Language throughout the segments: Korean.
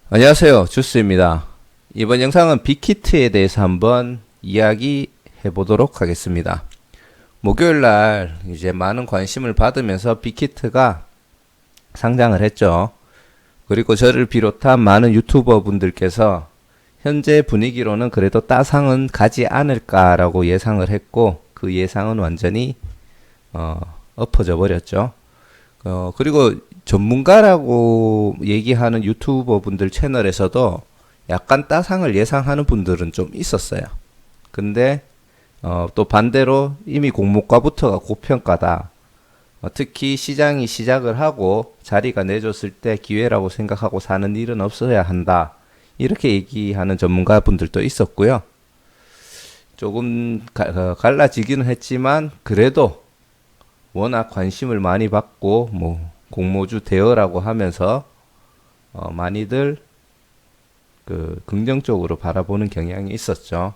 안녕하세요. 주스입니다. 이번 영상은 빅히트에 대해서 한번 이야기해 보도록 하겠습니다. 목요일날 이제 많은 관심을 받으면서 빅히트가 상장을 했죠. 그리고 저를 비롯한 많은 유튜버 분들께서 현재 분위기로는 그래도 따상은 가지 않을까라고 예상을 했고, 그 예상은 완전히 엎어져 버렸죠. 그리고 전문가라고 얘기하는 유튜버 분들 채널에서도 약간 따상을 예상하는 분들은 좀 있었어요. 근데 또 반대로 이미 공모가부터가 고평가다. 특히 시장이 시작을 하고 자리가 내줬을 때 기회라고 생각하고 사는 일은 없어야 한다. 이렇게 얘기하는 전문가 분들도 있었고요. 조금 갈라지기는 했지만 그래도 워낙 관심을 많이 받고 공모주 대여라고 하면서 많이들 긍정적으로 바라보는 경향이 있었죠.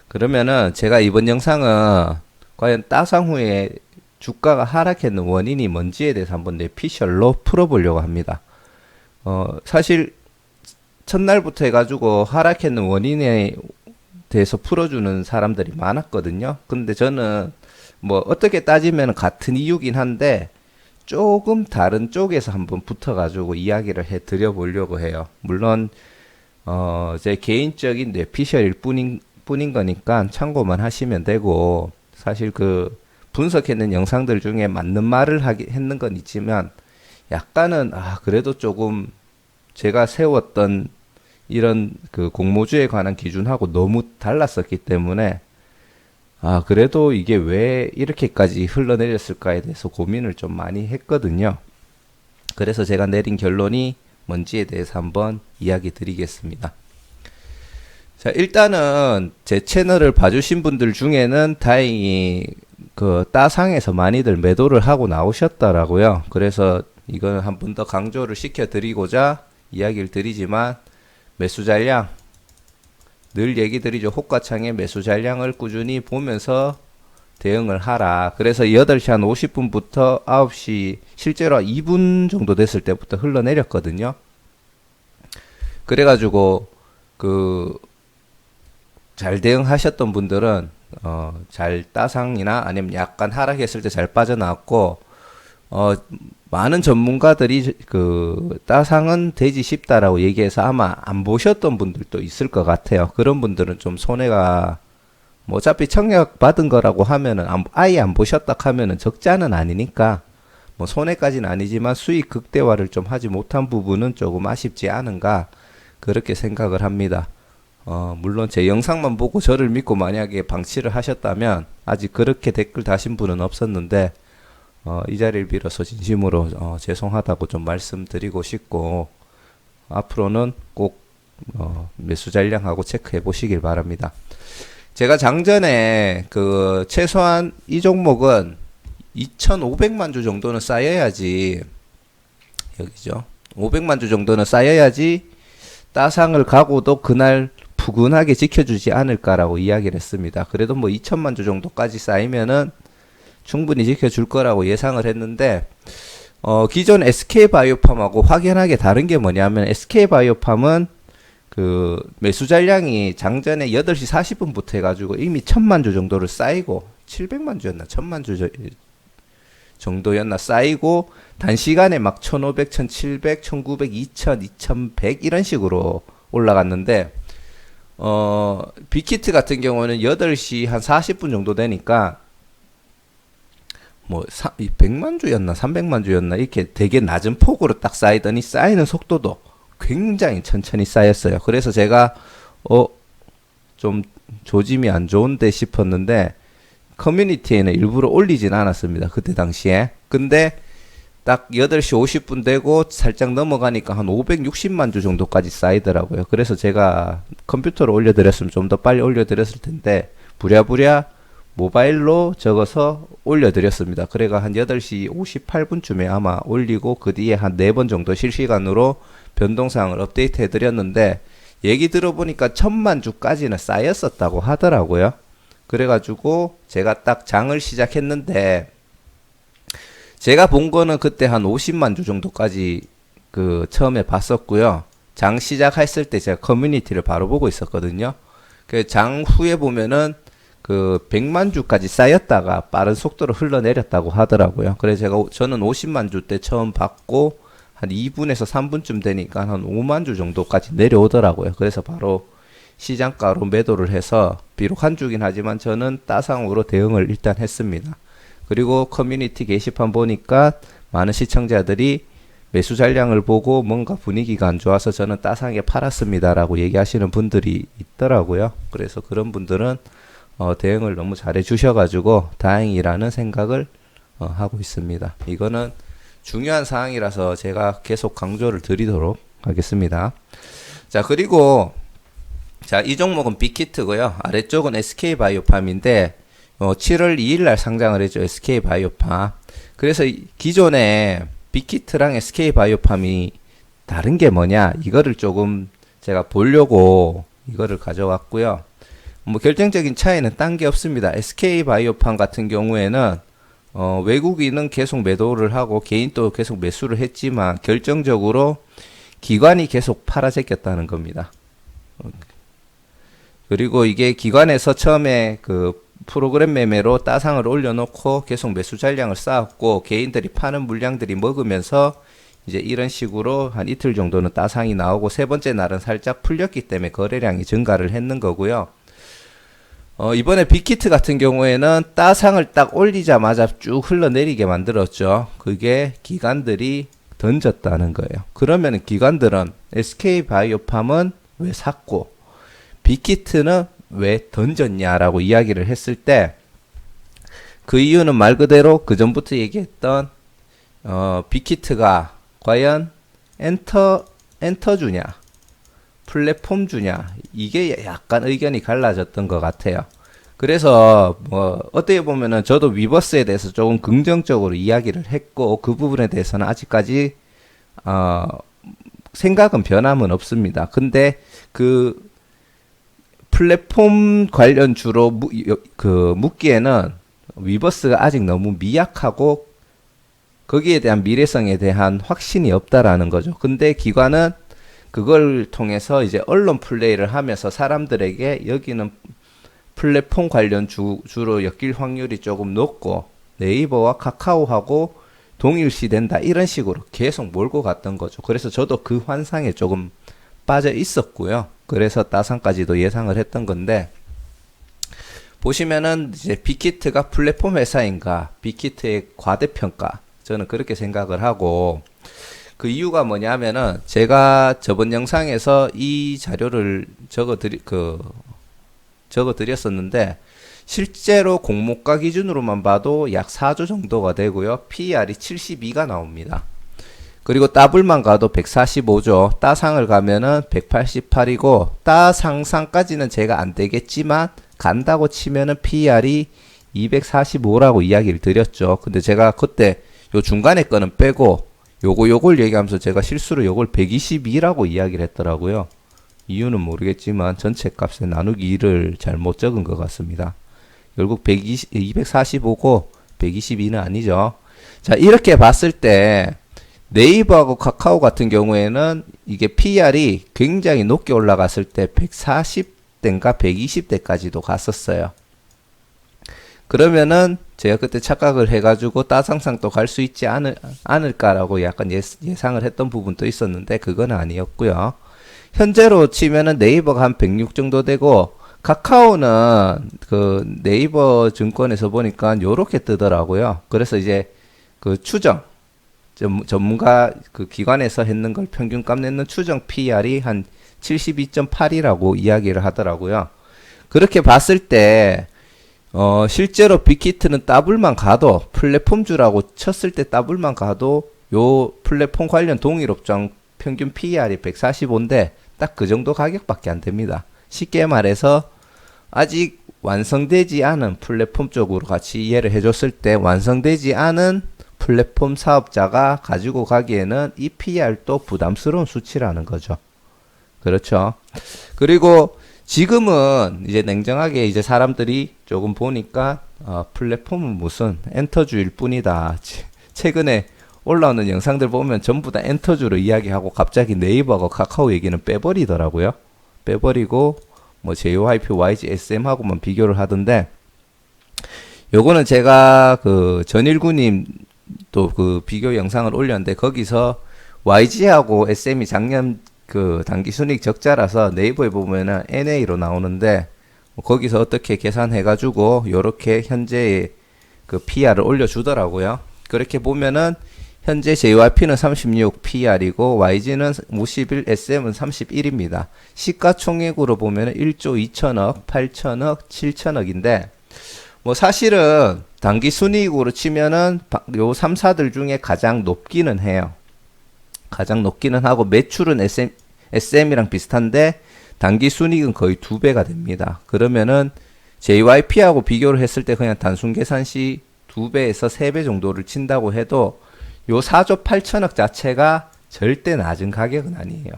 그러면은 제가 이번 영상은 과연 따상 후에 주가가 하락했는 원인이 뭔지에 대해서 한번 뇌피셜로 풀어보려고 합니다. 사실 첫날부터 해가지고 하락했는 원인에 대해서 풀어주는 사람들이 많았거든요. 근데 저는 어떻게 따지면 같은 이유긴 한데 조금 다른 쪽에서 한번 붙어가지고 이야기를 해드려 보려고 해요. 물론 제 개인적인 뇌피셜일 뿐인 거니까 참고만 하시면 되고, 사실 분석했는 영상들 중에 맞는 말을 했는 건 있지만 약간은 그래도 조금 제가 세웠던 이런 공모주에 관한 기준하고 너무 달랐었기 때문에 그래도 이게 왜 이렇게까지 흘러내렸을까에 대해서 고민을 좀 많이 했거든요. 그래서 제가 내린 결론이 뭔지에 대해서 한번 이야기 드리겠습니다. 자, 일단은 제 채널을 봐주신 분들 중에는 다행히 따상에서 많이들 매도를 하고 나오셨더라고요. 그래서 이거는 한 번 더 강조를 시켜드리고자 이야기를 드리지만, 매수 잔량 늘 얘기 드리죠. 호가창의 매수 잔량을 꾸준히 보면서 대응을 하라. 그래서 8시 한 50분부터 9시 실제로 2분 정도 됐을 때부터 흘러내렸거든요. 그래가지고 잘 대응하셨던 분들은 잘 따상이나 아니면 약간 하락했을 때 잘 빠져나왔고, 많은 전문가들이 따상은 되지 싶다라고 얘기해서 아마 안 보셨던 분들도 있을 것 같아요. 그런 분들은 좀 손해가, 어차피 청약 받은 거라고 하면은 아예 안 보셨다 하면은 적자는 아니니까 손해까지는 아니지만 수익 극대화를 좀 하지 못한 부분은 조금 아쉽지 않은가, 그렇게 생각을 합니다. 물론 제 영상만 보고 저를 믿고 만약에 방치를 하셨다면 아직 그렇게 댓글 다신 분은 없었는데, 이 자리를 빌어서 진심으로 죄송하다고 좀 말씀드리고 싶고, 앞으로는 꼭 매수 잔량하고 체크해 보시길 바랍니다. 제가 장전에 최소한 이 종목은 2,500만 주 정도는 쌓여야지, 여기죠. 500만 주 정도는 쌓여야지 따상을 가고도 그날 푸근하게 지켜주지 않을까라고 이야기를 했습니다. 그래도 2천만 주 정도까지 쌓이면은 충분히 지켜줄 거라고 예상을 했는데, 기존 SK바이오팜하고 확연하게 다른 게 뭐냐면, SK바이오팜은 매수 잔량이 장전에 8시 40분부터 해가지고 이미 1,000만 주 정도를 쌓이고, 700만 주였나 1,000만 주 정도였나 쌓이고, 단시간에 막 1,500, 1,700, 1,900, 2,000, 2,100 이런 식으로 올라갔는데, 빅히트 같은 경우는 8시 한 40분 정도 되니까 100만 주였나 300만 주였나 이렇게 되게 낮은 폭으로 딱 쌓이더니 쌓이는 속도도 굉장히 천천히 쌓였어요. 그래서 제가 좀 조짐이 안 좋은데 싶었는데, 커뮤니티에는 일부러 올리진 않았습니다. 그때 당시에. 근데 딱 8시 50분 되고 살짝 넘어가니까 한 560만 주 정도까지 쌓이더라고요. 그래서 제가 컴퓨터로 올려드렸으면 좀 더 빨리 올려드렸을 텐데, 부랴부랴 모바일로 적어서 올려드렸습니다. 그래가 한 8시 58분쯤에 아마 올리고, 그 뒤에 한 4번 정도 실시간으로 변동사항을 업데이트 해드렸는데, 얘기 들어보니까 1,000만 주까지는 쌓였었다고 하더라고요. 그래가지고 제가 딱 장을 시작했는데, 제가 본 거는 그때 한 50만 주 정도까지 처음에 봤었고요. 장 시작했을 때 제가 커뮤니티를 바로 보고 있었거든요. 그 장 후에 보면은 그 100만 주까지 쌓였다가 빠른 속도로 흘러내렸다고 하더라고요. 그래서 저는 50만 주 때 처음 받고 한 2분에서 3분쯤 되니까 한 5만 주 정도까지 내려오더라고요. 그래서 바로 시장가로 매도를 해서 비록 한 주긴 하지만 저는 따상으로 대응을 일단 했습니다. 그리고 커뮤니티 게시판 보니까 많은 시청자들이 매수 잔량을 보고 뭔가 분위기가 안 좋아서 저는 따상에 팔았습니다라고 얘기하시는 분들이 있더라고요. 그래서 그런 분들은 대응을 너무 잘해 주셔가지고 다행이라는 생각을 하고 있습니다. 이거는 중요한 사항이라서 제가 계속 강조를 드리도록 하겠습니다. 자, 그리고 자, 이 종목은 빅히트고요. 아래쪽은 SK바이오팜인데 7월 2일 날 상장을 했죠. SK바이오팜. 그래서 기존에 빅히트랑 SK바이오팜이 다른 게 뭐냐, 이거를 조금 제가 보려고 이거를 가져왔고요. 뭐 결정적인 차이는 딴 게 없습니다. SK바이오팜 같은 경우에는 외국인은 계속 매도를 하고 개인도 계속 매수를 했지만 결정적으로 기관이 계속 팔아 제꼈다는 겁니다. 그리고 이게 기관에서 처음에 그 프로그램 매매로 따상을 올려놓고 계속 매수 잔량을 쌓았고 개인들이 파는 물량들이 먹으면서 이제 이런 식으로 한 이틀 정도는 따상이 나오고 세 번째 날은 살짝 풀렸기 때문에 거래량이 증가를 했는 거고요. 이번에 빅히트 같은 경우에는 따상을 딱 올리자마자 쭉 흘러내리게 만들었죠. 그게 기관들이 던졌다는 거예요. 그러면 기관들은 SK바이오팜은 왜 샀고 빅히트는 왜 던졌냐라고 이야기를 했을 때 그 이유는 말 그대로 그 전부터 얘기했던 빅히트가 과연 엔터주냐 플랫폼주냐 이게 약간 의견이 갈라졌던 것 같아요. 그래서 뭐 어떻게 보면은 저도 위버스에 대해서 조금 긍정적으로 이야기를 했고 그 부분에 대해서는 아직까지 생각은 변함은 없습니다. 근데 그 플랫폼 관련 주로 묻기에는 위버스가 아직 너무 미약하고 거기에 대한 미래성에 대한 확신이 없다라는 거죠. 근데 기관은 그걸 통해서 이제 언론 플레이를 하면서 사람들에게 여기는 플랫폼 관련 주로 엮일 확률이 조금 높고 네이버와 카카오하고 동일시 된다 이런 식으로 계속 몰고 갔던 거죠. 그래서 저도 그 환상에 조금 빠져 있었고요. 그래서 따상까지도 예상을 했던 건데 보시면은 이제 빅히트가 플랫폼 회사인가 빅히트의 과대평가 저는 그렇게 생각을 하고 그 이유가 뭐냐면은 제가 저번 영상에서 이 자료를 적어드렸었는데 실제로 공모가 기준으로만 봐도 약 4조 정도가 되고요. PER이 72가 나옵니다. 그리고 더블만 가도 145조, 따상을 가면은 188이고 따상상까지는 제가 안 되겠지만 간다고 치면은 PER이 245라고 이야기를 드렸죠. 근데 제가 그때 요 중간에 거는 빼고 요걸 얘기하면서 제가 실수로 요걸 122라고 이야기를 했더라고요. 이유는 모르겠지만 전체 값에 나누기 2를 잘못 적은 것 같습니다. 결국 245고 122는 아니죠. 자, 이렇게 봤을 때 네이버하고 카카오 같은 경우에는 이게 PER이 굉장히 높게 올라갔을 때 140대인가 120대까지도 갔었어요. 그러면은 제가 그때 착각을 해가지고 따상상 또 갈 수 있지 않을까라고 약간 예상을 했던 부분도 있었는데 그건 아니었고요. 현재로 치면은 네이버가 한 106 정도 되고 카카오는 그 네이버 증권에서 보니까 요렇게 뜨더라고요. 그래서 이제 그 추정 전문가 그 기관에서 했는 걸 평균값 내는 추정 PER이 한 72.8이라고 이야기를 하더라고요. 그렇게 봤을 때 실제로 빅히트는 더블만 가도 플랫폼주라고 쳤을 때 더블만 가도 요 플랫폼 관련 동일업종 평균 PER이 145인데 딱 그 정도 가격밖에 안 됩니다. 쉽게 말해서 아직 완성되지 않은 플랫폼 쪽으로 같이 이해를 해줬을 때 완성되지 않은 플랫폼 사업자가 가지고 가기에는 이 PER도 부담스러운 수치라는 거죠. 그렇죠. 그리고 지금은 이제 냉정하게 이제 사람들이 조금 보니까 플랫폼은 무슨 엔터주일 뿐이다. 최근에 올라오는 영상들 보면 전부 다 엔터주로 이야기하고 갑자기 네이버가 카카오 얘기는 빼버리더라고요. 빼버리고 뭐 JYP, YG, SM하고만 비교를 하던데, 요거는 제가 그 전일구님 또 그 비교 영상을 올렸는데, 거기서 YG하고 SM이 작년 그 단기 순이익 적자라서 네이버에 보면은 NA로 나오는데, 거기서 어떻게 계산해가지고 요렇게 현재의 그 PR을 올려주더라고요. 그렇게 보면은 현재 JYP는 36 PR이고 YG는 51, SM은 31입니다. 시가총액으로 보면은 1조 2천억, 8천억, 7천억인데, 뭐 사실은 단기 순이익으로 치면은 요 3사들 중에 가장 높기는 해요. 가장 높기는 하고, 매출은 SM이랑 비슷한데 단기 순이익은 거의 2배가 됩니다. 그러면은 JYP하고 비교를 했을 때 그냥 단순 계산 시 2배에서 3배 정도를 친다고 해도 요 4조 8천억 자체가 절대 낮은 가격은 아니에요.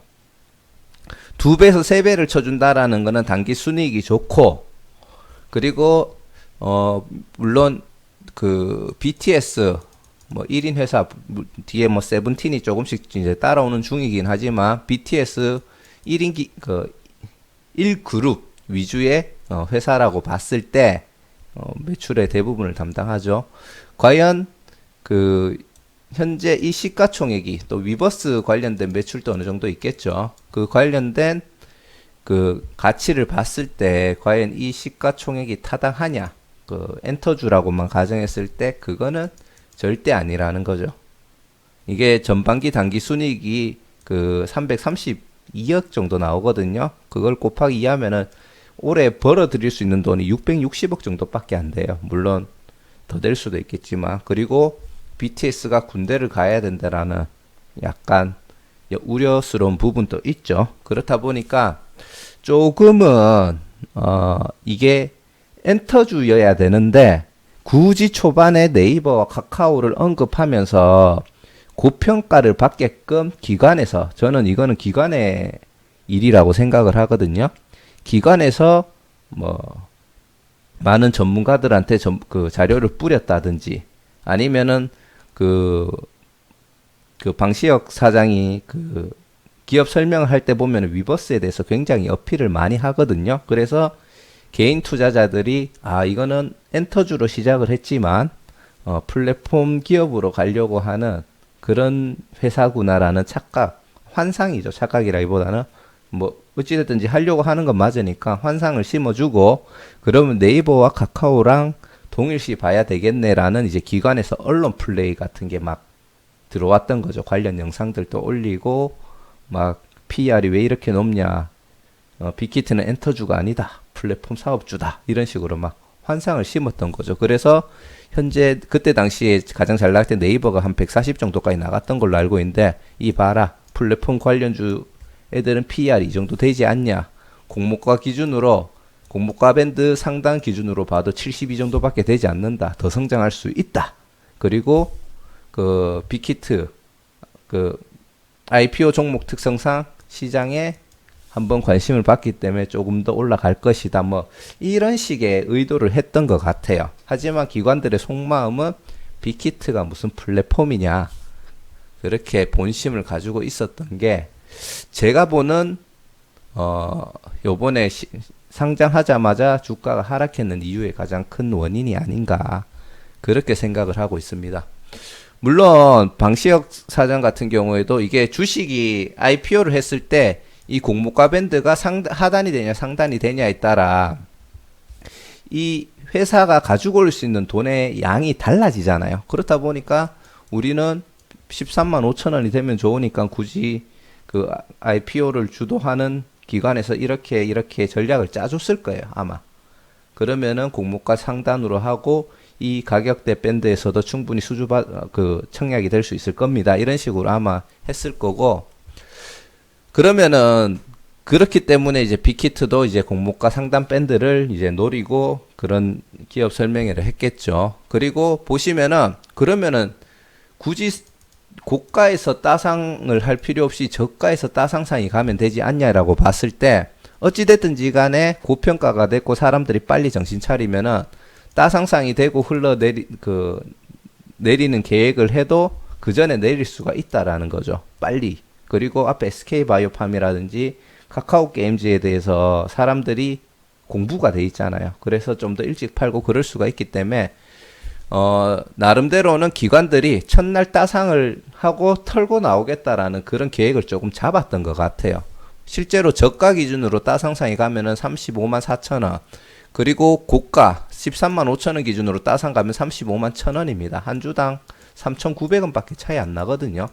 2배에서 3배를 쳐준다라는 거는 단기 순이익이 좋고, 그리고 물론 그 BTS 뭐 1인 회사 뒤에 뭐 세븐틴이 조금씩 이제 따라오는 중이긴 하지만, BTS 1인 그 1그룹 위주의 회사라고 봤을 때 매출의 대부분을 담당하죠. 과연 그 현재 이 시가총액이, 또 위버스 관련된 매출도 어느 정도 있겠죠. 그 관련된 그 가치를 봤을 때 과연 이 시가총액이 타당하냐, 그 엔터주라고만 가정했을 때 그거는 절대 아니라는 거죠. 이게 전반기 단기 순이익이 그 332억 정도 나오거든요. 그걸 곱하기 2 하면은 올해 벌어들일 수 있는 돈이 660억 정도밖에 안 돼요. 물론 더 될 수도 있겠지만. 그리고 BTS가 군대를 가야 된다라는 약간 우려스러운 부분도 있죠. 그렇다 보니까 조금은 이게 엔터주여야 되는데, 굳이 초반에 네이버와 카카오를 언급하면서 고평가를 받게끔 기관에서, 저는 이거는 기관의 일이라고 생각을 하거든요. 기관에서 뭐 많은 전문가들한테 그 자료를 뿌렸다든지, 아니면은 그 방시혁 사장이 그 기업 설명을 할 때 보면 위버스에 대해서 굉장히 어필을 많이 하거든요. 그래서 개인 투자자들이 이거는 엔터주로 시작을 했지만 플랫폼 기업으로 가려고 하는 그런 회사구나라는 착각, 환상이죠. 착각이라기보다는 뭐 어찌됐든지 하려고 하는 건 맞으니까 환상을 심어주고, 그러면 네이버와 카카오랑 동일시 봐야 되겠네라는 이제 기관에서 언론 플레이 같은 게 막 들어왔던 거죠. 관련 영상들도 올리고 막 PR이 왜 이렇게 높냐, 빅히트는 엔터주가 아니다, 플랫폼 사업주다, 이런 식으로 막 환상을 심었던 거죠. 그래서 현재 그때 당시에 가장 잘 나갈 때 네이버가 한 140 정도까지 나갔던 걸로 알고 있는데, 이 봐라, 플랫폼 관련주 애들은 PR 이 정도 되지 않냐, 공모가 기준으로, 공모가 밴드 상단 기준으로 봐도 72 정도밖에 되지 않는다, 더 성장할 수 있다. 그리고 그 빅히트 그 IPO 종목 특성상 시장에 한번 관심을 받기 때문에 조금 더 올라갈 것이다, 뭐 이런 식의 의도를 했던 것 같아요. 하지만 기관들의 속마음은 빅히트가 무슨 플랫폼이냐, 그렇게 본심을 가지고 있었던 게, 제가 보는 요번에 상장하자마자 주가가 하락했는 이유의 가장 큰 원인이 아닌가, 그렇게 생각을 하고 있습니다. 물론 방시혁 사장 같은 경우에도 이게 주식이 IPO를 했을 때 이 공모가 밴드가 하단이 되냐 상단이 되냐에 따라 이 회사가 가지고 올 수 있는 돈의 양이 달라지잖아요. 그렇다 보니까 우리는 13만 5천 원이 되면 좋으니까 굳이 그 IPO를 주도하는 기관에서 이렇게 전략을 짜줬을 거예요, 아마. 그러면은 공모가 상단으로 하고 이 가격대 밴드에서도 충분히 청약이 될 수 있을 겁니다, 이런 식으로 아마 했을 거고, 그러면은 그렇기 때문에 이제 빅히트도 이제 공모가 상단 밴드를 이제 노리고 그런 기업 설명회를 했겠죠. 그리고 보시면은, 그러면은 굳이 고가에서 따상을 할 필요 없이 저가에서 따상상이 가면 되지 않냐라고 봤을 때, 어찌됐든지 간에 고평가가 됐고 사람들이 빨리 정신 차리면은 따상상이 되고 내리는 계획을 해도 그 전에 내릴 수가 있다라는 거죠. 빨리. 그리고 앞에 SK바이오팜이라든지 카카오게임즈에 대해서 사람들이 공부가 돼 있잖아요. 그래서 좀 더 일찍 팔고 그럴 수가 있기 때문에 나름대로는 기관들이 첫날 따상을 하고 털고 나오겠다라는 그런 계획을 조금 잡았던 것 같아요. 실제로 저가 기준으로 따상상이 가면은 35만 4천 원, 그리고 고가 13만 5천 원 기준으로 따상 가면 35만 1천 원입니다. 한 주당 3,900원 밖에 차이 안 나거든요.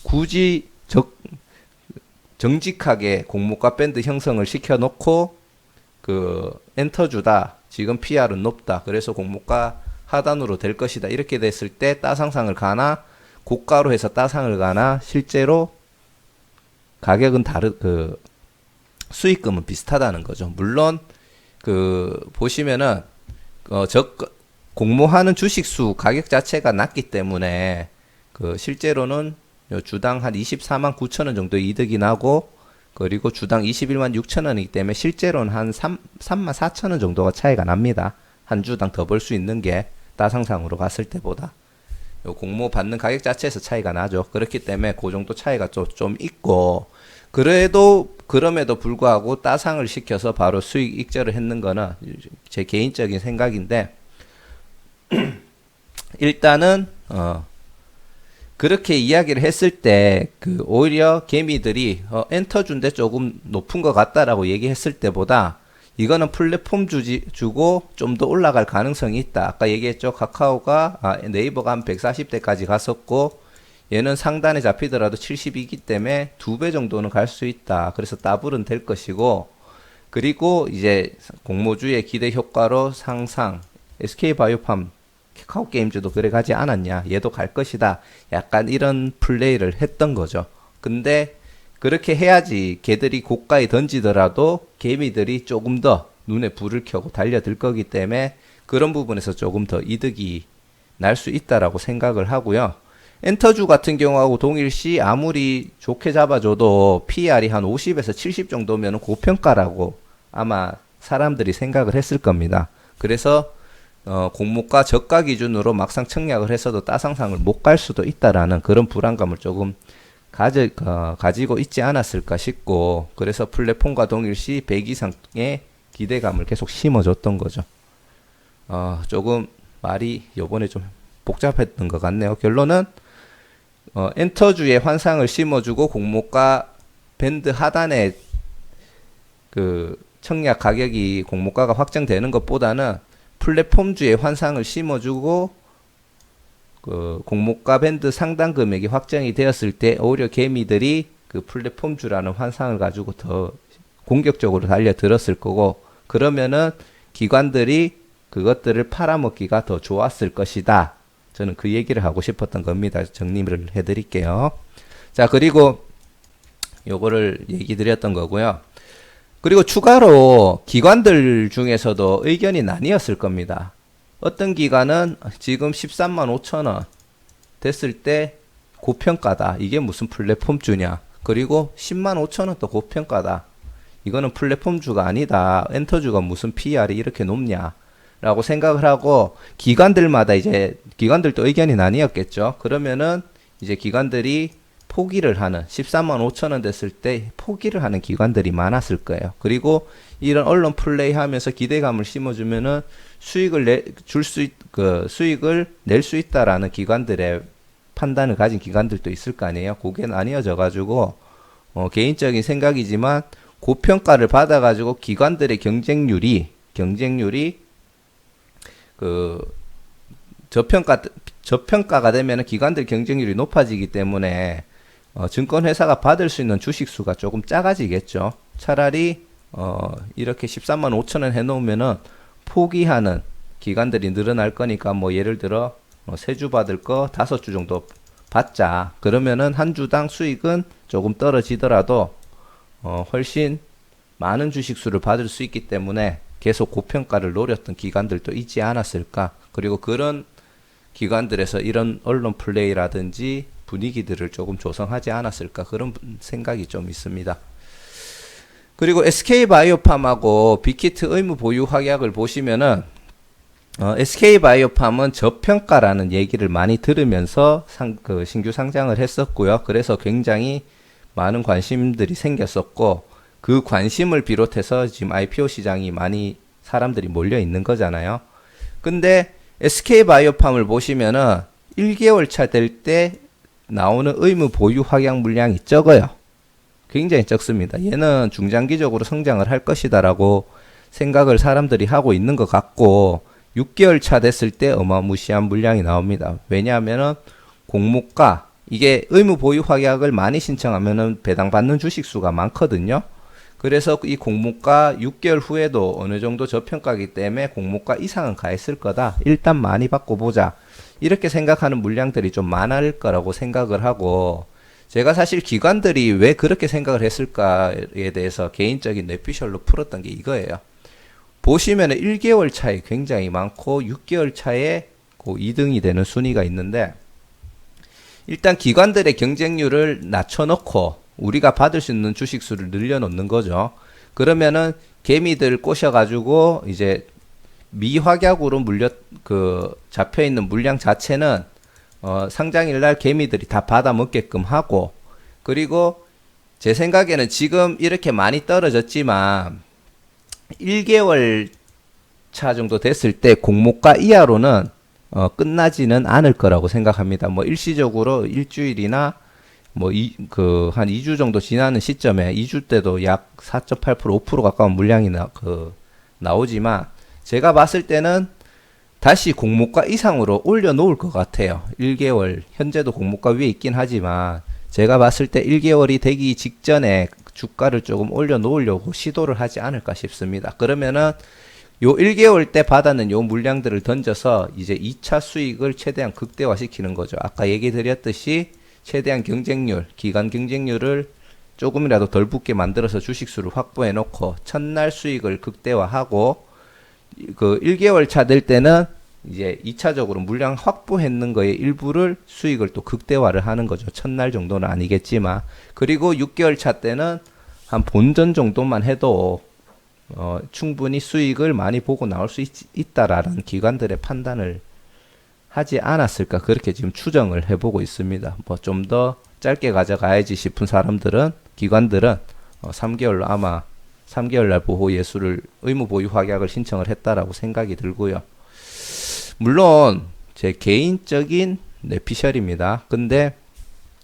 굳이 정직하게 공모가 밴드 형성을 시켜놓고 엔터주다, 지금 PR은 높다, 그래서 공모가 하단으로 될 것이다, 이렇게 됐을 때 따상상을 가나 고가로 해서 따상을 가나 실제로 가격은 수익금은 비슷하다는 거죠. 물론 보시면은 공모하는 주식수 가격 자체가 낮기 때문에 실제로는 주당 한 24만 9천 원 정도 이득이 나고, 그리고 주당 21만 6천 원이기 때문에 실제로는 한 3만 4천 원 정도가 차이가 납니다. 한 주당 더 벌 수 있는 게 따상상으로 갔을 때보다. 공모 받는 가격 자체에서 차이가 나죠. 그렇기 때문에 그 정도 차이가 좀 있고, 그럼에도 불구하고 따상을 시켜서 바로 수익 익절을 했는 거는 제 개인적인 생각인데, 일단은 그렇게 이야기를 했을 때 오히려 개미들이 엔터주인데 조금 높은 것 같다라고 얘기했을 때보다 이거는 플랫폼 주고 좀 더 올라갈 가능성이 있다. 아까 얘기했죠. 카카오가 네이버가 한 140대까지 갔었고, 얘는 상단에 잡히더라도 70이기 때문에 2배 정도는 갈 수 있다. 그래서 더블은 될 것이고, 그리고 이제 공모주의 기대 효과로 상상, SK바이오팜, 카카오게임즈도 그래 가지 않았냐, 얘도 갈 것이다, 약간 이런 플레이를 했던 거죠. 근데 그렇게 해야지 걔들이 고가에 던지더라도 개미들이 조금 더 눈에 불을 켜고 달려들 거기 때문에 그런 부분에서 조금 더 이득이 날 수 있다라고 생각을 하고요. 엔터주 같은 경우하고 동일시 아무리 좋게 잡아줘도 PR이 한 50에서 70 정도면 고평가라고 아마 사람들이 생각을 했을 겁니다. 그래서 공모가 저가 기준으로 막상 청약을 해서도 따상상을 못 갈 수도 있다라는 그런 불안감을 조금 가지고 있지 않았을까 싶고, 그래서 플랫폼과 동일시 100 이상의 기대감을 계속 심어줬던 거죠. 조금 말이 요번에 좀 복잡했던 것 같네요. 결론은 엔터주의 환상을 심어주고 공모가 밴드 하단에 청약 가격이 공모가가 확정되는 것보다는 플랫폼주의 환상을 심어주고 공모가 밴드 상단 금액이 확정이 되었을 때 오히려 개미들이 플랫폼주라는 환상을 가지고 더 공격적으로 달려들었을 거고, 그러면은 기관들이 그것들을 팔아먹기가 더 좋았을 것이다. 저는 그 얘기를 하고 싶었던 겁니다. 정리를 해드릴게요. 자, 그리고 요거를 얘기 드렸던 거고요. 그리고 추가로 기관들 중에서도 의견이 나뉘었을 겁니다. 어떤 기관은 지금 13만 5천 원 됐을 때 고평가다, 이게 무슨 플랫폼주냐, 그리고 10만 5천 원 또 고평가다, 이거는 플랫폼주가 아니다, 엔터주가 무슨 PR이 이렇게 높냐 라고 생각을 하고, 기관들도 의견이 나뉘었겠죠. 그러면은 이제 기관들이 포기를 하는, 13만 5천 원 됐을 때 포기를 하는 기관들이 많았을 거예요. 그리고 이런 언론 플레이 하면서 기대감을 심어주면은 수익을 낼 수 있다라는 기관들의 판단을 가진 기관들도 있을 거 아니에요. 그게 나뉘어져 가지고 개인적인 생각이지만 고평가를 받아 가지고 기관들의 경쟁률이 저평가가 되면 기관들 경쟁률이 높아지기 때문에 증권회사가 받을 수 있는 주식수가 조금 작아지겠죠. 차라리 이렇게 13만 5천 원 해놓으면은 포기하는 기관들이 늘어날 거니까, 뭐 예를 들어 3주 받을 거 5주 정도 받자. 그러면은 한 주당 수익은 조금 떨어지더라도 훨씬 많은 주식수를 받을 수 있기 때문에 계속 고평가를 노렸던 기관들도 있지 않았을까. 그리고 그런 기관들에서 이런 언론 플레이라든지 분위기들을 조금 조성하지 않았을까, 그런 생각이 좀 있습니다. 그리고 SK바이오팜하고 빅히트 의무 보유 확약을 보시면은 SK바이오팜은 저평가라는 얘기를 많이 들으면서 신규 상장을 했었고요. 그래서 굉장히 많은 관심들이 생겼었고, 그 관심을 비롯해서 지금 IPO 시장이 많이 사람들이 몰려 있는 거잖아요. 근데 SK바이오팜을 보시면은 1개월 차 될 때 나오는 의무 보유 확약 물량이 적어요. 굉장히 적습니다. 얘는 중장기적으로 성장을 할 것이다라고 생각을 사람들이 하고 있는 것 같고, 6개월 차 됐을 때 어마무시한 물량이 나옵니다. 왜냐하면은 공모가, 이게 의무 보유 확약을 많이 신청하면은 배당받는 주식수가 많거든요. 그래서 이 공모가 6개월 후에도 어느 정도 저평가이기 때문에 공모가 이상은 가 있을 거다. 일단 많이 받고 보자. 이렇게 생각하는 물량들이 좀 많을 거라고 생각을 하고, 제가 사실 기관들이 왜 그렇게 생각을 했을까에 대해서 개인적인 뇌피셜로 풀었던 게 이거예요. 보시면 1개월 차에 굉장히 많고 6개월 차에 그 2등이 되는 순위가 있는데, 일단 기관들의 경쟁률을 낮춰놓고 우리가 받을 수 있는 주식수를 늘려놓는 거죠. 그러면은 개미들 꼬셔가지고 이제 미확약으로 잡혀있는 물량 자체는 상장일 날 개미들이 다 받아 먹게끔 하고, 그리고 제 생각에는 지금 이렇게 많이 떨어졌지만 1개월 차 정도 됐을 때 공모가 이하로는 끝나지는 않을 거라고 생각합니다. 뭐 일시적으로 일주일이나 한 2주 정도 지나는 시점에 2주 때도 약 4.8% 5% 가까운 물량이 나오지만, 제가 봤을 때는 다시 공모가 이상으로 올려놓을 것 같아요. 1개월 현재도 공모가 위에 있긴 하지만 제가 봤을 때 1개월이 되기 직전에 주가를 조금 올려놓으려고 시도를 하지 않을까 싶습니다. 그러면은 요 1개월 때 받았는 요 물량들을 던져서 이제 2차 수익을 최대한 극대화시키는 거죠. 아까 얘기 드렸듯이 최대한 경쟁률, 기간 경쟁률을 조금이라도 덜 붙게 만들어서 주식수를 확보해 놓고 첫날 수익을 극대화하고, 그 1개월 차 될 때는 이제 2차적으로 물량 확보했는 거에 일부를 수익을 또 극대화를 하는 거죠. 첫날 정도는 아니겠지만. 그리고 6개월 차 때는 한 본전 정도만 해도 충분히 수익을 많이 보고 나올 수 있다라는 기관들의 판단을 하지 않았을까, 그렇게 지금 추정을 해보고 있습니다. 뭐 좀 더 짧게 가져가야지 싶은 사람들은, 기관들은 3개월로 아마 3개월 날 보호 예수를 의무 보유 확약을 신청을 했다라고 생각이 들고요. 물론 제 개인적인 뇌피셜입니다. 근데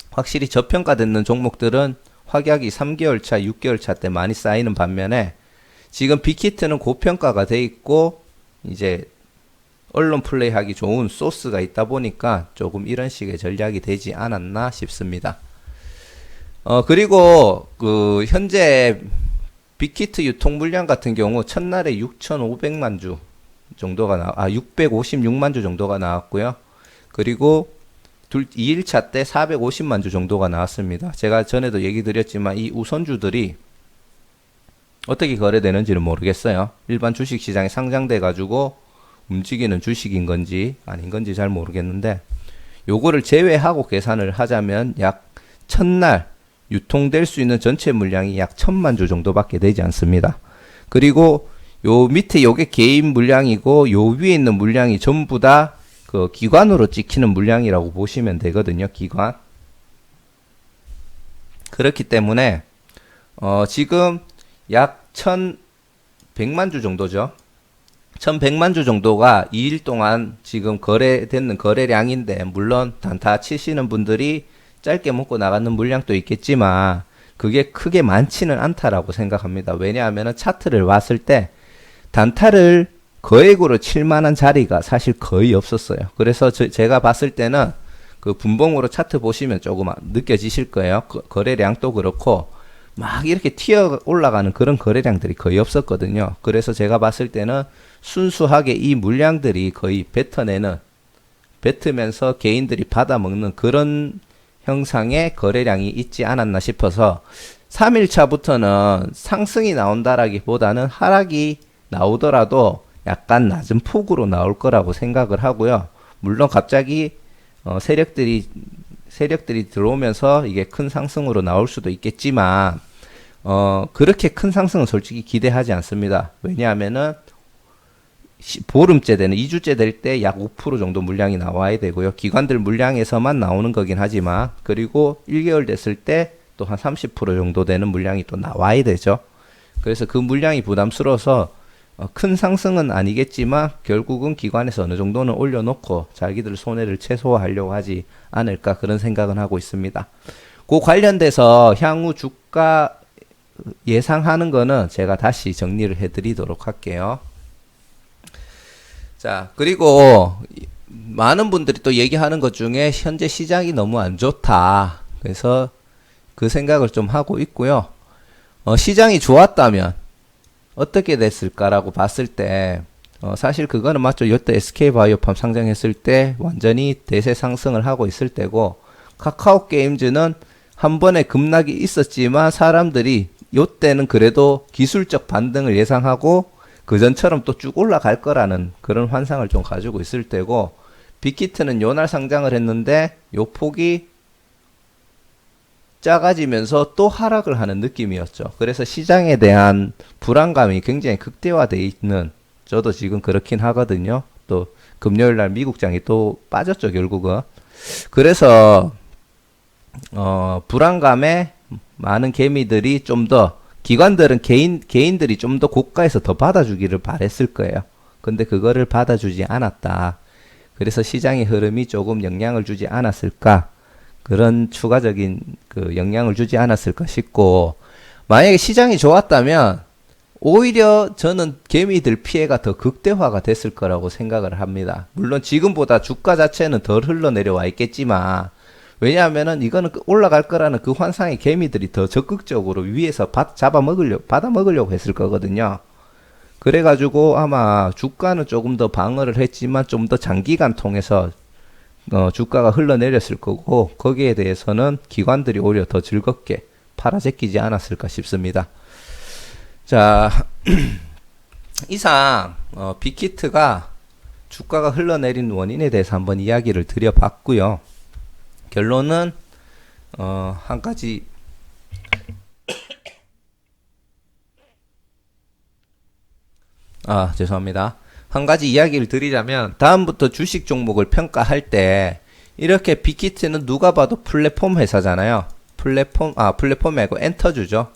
확실히 저평가되는 종목들은 확약이 3개월 차, 6개월 차 때 많이 쌓이는 반면에, 지금 빅히트는 고평가가 돼 있고 이제 언론 플레이하기 좋은 소스가 있다 보니까 조금 이런 식의 전략이 되지 않았나 싶습니다. 그리고 그 현재 빅히트 유통 물량 같은 경우 첫날에 6,500만 주 정도가 656만 주 정도가 나왔고요. 그리고 2일차 때 450만 주 정도가 나왔습니다. 제가 전에도 얘기 드렸지만 이 우선주들이 어떻게 거래되는지는 모르겠어요. 일반 주식시장에 상장돼 가지고 움직이는 주식인 건지 아닌 건지 잘 모르겠는데, 요거를 제외하고 계산을 하자면 약 첫날 유통될 수 있는 전체 물량이 약 1000만 주 정도밖에 되지 않습니다. 그리고 요 밑에 요게 개인 물량이고 요 위에 있는 물량이 전부 다 그 기관으로 찍히는 물량이라고 보시면 되거든요. 기관. 그렇기 때문에 지금 약 1100만 주 정도죠. 1100만 주 정도가 2일 동안 지금 거래되는 거래량인데, 물론 단타 치시는 분들이 짧게 먹고 나가는 물량도 있겠지만 그게 크게 많지는 않다라고 생각합니다. 왜냐하면 차트를 봤을 때 단타를 거액으로 칠 만한 자리가 사실 거의 없었어요. 그래서 제가 봤을 때는 그 분봉으로 차트 보시면 조금 느껴지실 거예요. 거래량도 그렇고 막 이렇게 튀어 올라가는 그런 거래량들이 거의 없었거든요. 그래서 제가 봤을 때는 순수하게 이 물량들이 거의 뱉으면서 개인들이 받아먹는 그런 형상의 거래량이 있지 않았나 싶어서 3일차부터는 상승이 나온다라기보다는 하락이 나오더라도 약간 낮은 폭으로 나올 거라고 생각을 하고요. 물론 갑자기 세력들이 들어오면서 이게 큰 상승으로 나올 수도 있겠지만 그렇게 큰 상승은 솔직히 기대하지 않습니다. 왜냐하면은 보름째 되는 2주째 될 때 약 5% 정도 물량이 나와야 되고요. 기관들 물량에서만 나오는 거긴 하지만, 그리고 1개월 됐을 때 또 한 30% 정도 되는 물량이 또 나와야 되죠. 그래서 그 물량이 부담스러워서 큰 상승은 아니겠지만 결국은 기관에서 어느 정도는 올려놓고 자기들 손해를 최소화하려고 하지 않을까, 그런 생각은 하고 있습니다. 그 관련돼서 향후 주가 예상하는 거는 제가 다시 정리를 해드리도록 할게요. 자, 그리고 많은 분들이 또 얘기하는 것 중에 현재 시장이 너무 안 좋다, 그래서 그 생각을 좀 하고 있고요. 시장이 좋았다면 어떻게 됐을까라고 봤을 때, 사실 그거는 맞죠. 이때 SK바이오팜 상장했을 때 완전히 대세 상승을 하고 있을 때고, 카카오 게임즈는 한 번에 급락이 있었지만 사람들이 이때는 그래도 기술적 반등을 예상하고 그전처럼 또 쭉 올라갈 거라는 그런 환상을 좀 가지고 있을 때고, 빅히트는 요날 상장을 했는데 요 폭이 작아지면서 또 하락을 하는 느낌이었죠. 그래서 시장에 대한 불안감이 굉장히 극대화되어 있는, 저도 지금 그렇긴 하거든요. 또 금요일 날 미국장이 또 빠졌죠, 결국은. 그래서 불안감에 많은 개미들이 좀 더, 기관들은 개인들이 좀 더 고가에서 더 받아주기를 바랬을 거예요. 근데 그거를 받아주지 않았다. 그래서 시장의 흐름이 조금 영향을 주지 않았을까, 그런 추가적인 그 영향을 주지 않았을까 싶고, 만약에 시장이 좋았다면 오히려 저는 개미들 피해가 더 극대화가 됐을 거라고 생각을 합니다. 물론 지금보다 주가 자체는 덜 흘러내려와 있겠지만, 왜냐하면은 이거는 올라갈 거라는 그 환상의 개미들이 더 적극적으로 위에서 받아 먹으려고 했을 거거든요. 그래가지고 아마 주가는 조금 더 방어를 했지만 좀 더 장기간 통해서 주가가 흘러내렸을 거고, 거기에 대해서는 기관들이 오히려 더 즐겁게 팔아제끼지 않았을까 싶습니다. 자, 이상 빅히트가 주가가 흘러내린 원인에 대해서 한번 이야기를 드려봤고요. 결론은 한 가지, 죄송합니다. 한 가지 이야기를 드리자면, 다음부터 주식 종목을 평가할 때 이렇게 빅히트는 누가 봐도 플랫폼 회사잖아요. 플랫폼 말고 엔터주죠.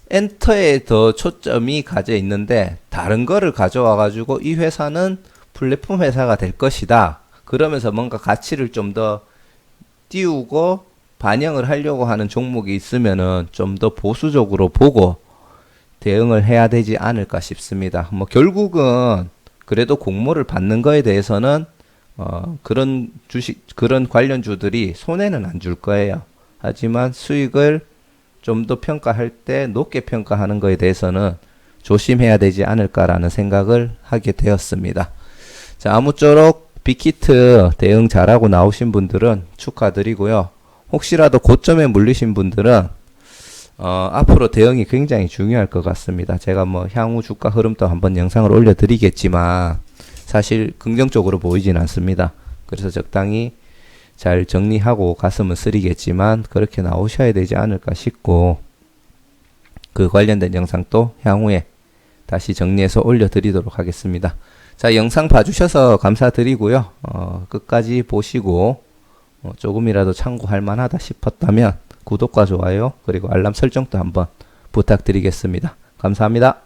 엔터에 더 초점이 가져 있는데 다른 거를 가져와 가지고 이 회사는 플랫폼 회사가 될 것이다, 그러면서 뭔가 가치를 좀 더 띄우고 반영을 하려고 하는 종목이 있으면은 좀 더 보수적으로 보고 대응을 해야 되지 않을까 싶습니다. 뭐 결국은 그래도 공모를 받는 거에 대해서는 그런 그런 관련주들이 손해는 안 줄 거예요. 하지만 수익을 좀 더 평가할 때 높게 평가하는 거에 대해서는 조심해야 되지 않을까라는 생각을 하게 되었습니다. 자, 아무쪼록 빅히트 대응 잘하고 나오신 분들은 축하드리고요. 혹시라도 고점에 물리신 분들은 앞으로 대응이 굉장히 중요할 것 같습니다. 제가 뭐 향후 주가 흐름도 한번 영상을 올려드리겠지만 사실 긍정적으로 보이진 않습니다. 그래서 적당히 잘 정리하고 가슴은 쓰리겠지만 그렇게 나오셔야 되지 않을까 싶고, 그 관련된 영상도 향후에 다시 정리해서 올려드리도록 하겠습니다. 자, 영상 봐주셔서 감사드리고요. 끝까지 보시고 조금이라도 참고할 만하다 싶었다면 구독과 좋아요 그리고 알람 설정도 한번 부탁드리겠습니다. 감사합니다.